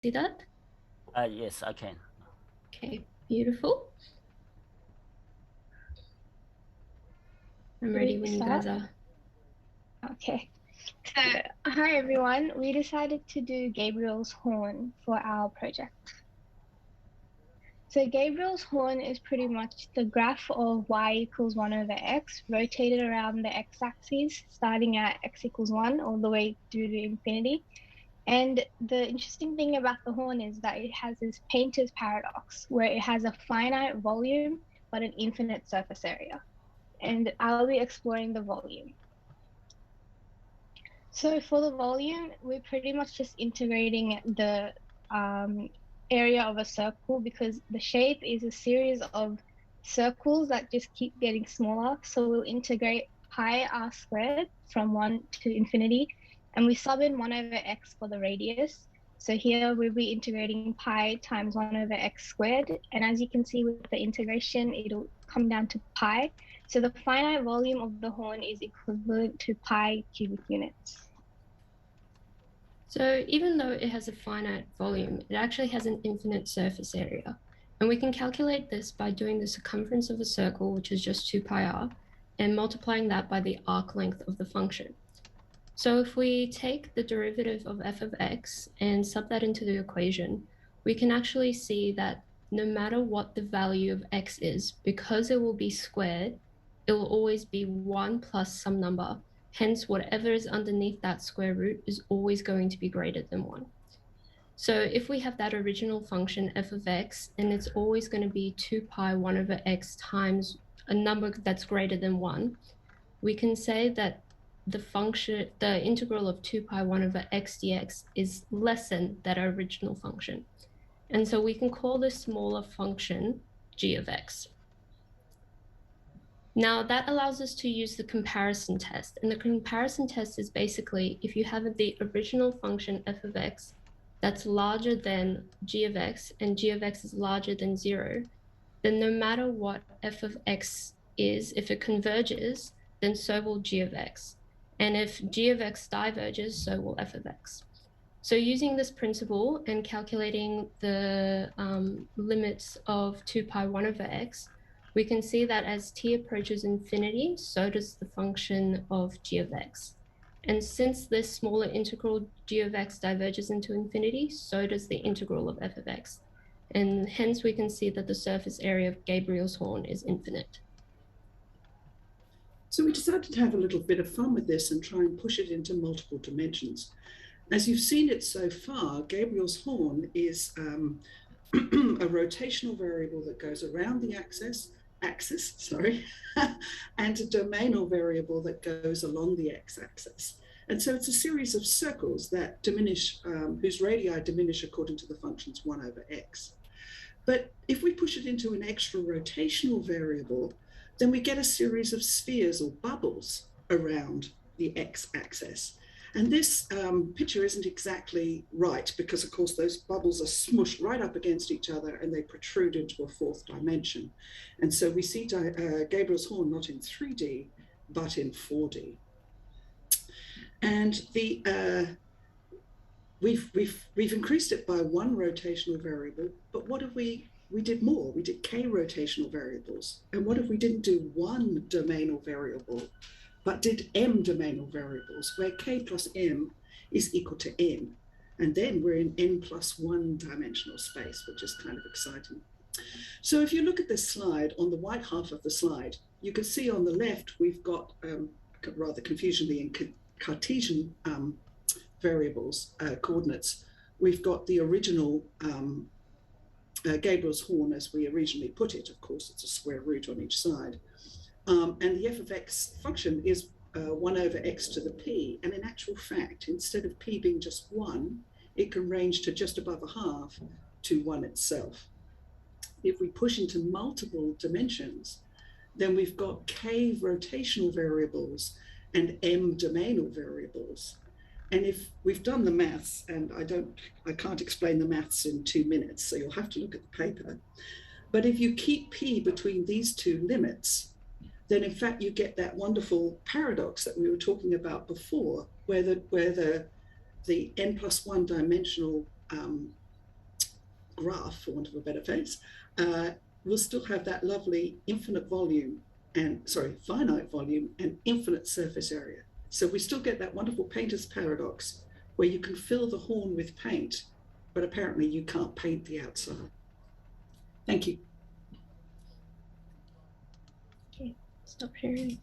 see that? Yes, I can. Okay, beautiful. I'm Should ready we when you guys start? are. Okay. So, hi everyone. We decided to do Gabriel's horn for our project. So, Gabriel's horn is pretty much the graph of y equals 1 over x rotated around the x-axis, starting at x equals 1 all the way through to infinity. And the interesting thing about the horn is that it has this painter's paradox, where it has a finite volume but an infinite surface area. And I'll be exploring the volume. So for the volume, we're pretty much just integrating the um, area of a circle because the shape is a series of circles that just keep getting smaller. So we'll integrate pi r squared from 1 to infinity, and we sub in 1 over x for the radius. So here we'll be integrating pi times 1 over x squared. And as you can see with the integration, it'll come down to pi. So the finite volume of the horn is equivalent to pi cubic units. So even though it has a finite volume, it actually has an infinite surface area. And we can calculate this by doing the circumference of a circle, which is just 2 pi r, and multiplying that by the arc length of the function. So if we take the derivative of f of x and sub that into the equation, we can actually see that no matter what the value of x is, because it will be squared, it will always be 1 plus some number. Hence, whatever is underneath that square root is always going to be greater than 1. So if we have that original function f of x, and it's always going to be 2 pi 1 over x times a number that's greater than 1, we can say that the integral of 2 pi 1 over x dx is less than that original function. And so we can call this smaller function g of x. Now that allows us to use the comparison test. And the comparison test is basically if you have the original function f of x that's larger than g of x and g of x is larger than 0, then no matter what f of x is, if it converges, then so will g of x. And if g of x diverges, so will f of x. So using this principle and calculating the limits of 2 pi 1 over x, we can see that as t approaches infinity, so does the function of g of x. And since this smaller integral g of x diverges into infinity, so does the integral of f of x. And hence we can see that the surface area of Gabriel's horn is infinite. So we decided to have a little bit of fun with this and try and push it into multiple dimensions. As you've seen it so far, Gabriel's horn is a rotational variable that goes around the axis, and a domainal variable that goes along the x-axis. And so it's a series of circles that diminish, whose radii diminish according to the functions 1 over x. But if we push it into an extra rotational variable, then we get a series of spheres or bubbles around the x-axis. And this picture isn't exactly right because, of course, those bubbles are smushed right up against each other and they protrude into a fourth dimension. And so we see Gabriel's horn not in 3D, but in 4D. And we've increased it by one rotational variable, but what if we did more? We did k rotational variables. And what if we didn't do one domainal variable, but did m domainal variables, where k plus m is equal to n? And then we're in n plus 1 dimensional space, which is kind of exciting. So if you look at this slide, on the white half of the slide, you can see on the left, we've got, rather confusingly in Cartesian variables, coordinates, we've got the original Gabriel's horn as we originally put it. Of course, it's a square root on each side. And the f of x function is 1 over x to the p. And in actual fact, instead of p being just 1, it can range to just above a half to 1 itself. If we push into multiple dimensions, then we've got k rotational variables and m domainal variables. And if we've done the maths, and I can't explain the maths in 2 minutes, so you'll have to look at the paper. But if you keep p between these two limits, then in fact you get that wonderful paradox that we were talking about before, where the n plus 1 dimensional graph, for want of a better phrase, we'll still have that lovely finite volume and infinite surface area. So we still get that wonderful painter's paradox where you can fill the horn with paint, but apparently you can't paint the outside. Thank you. Okay, stop sharing.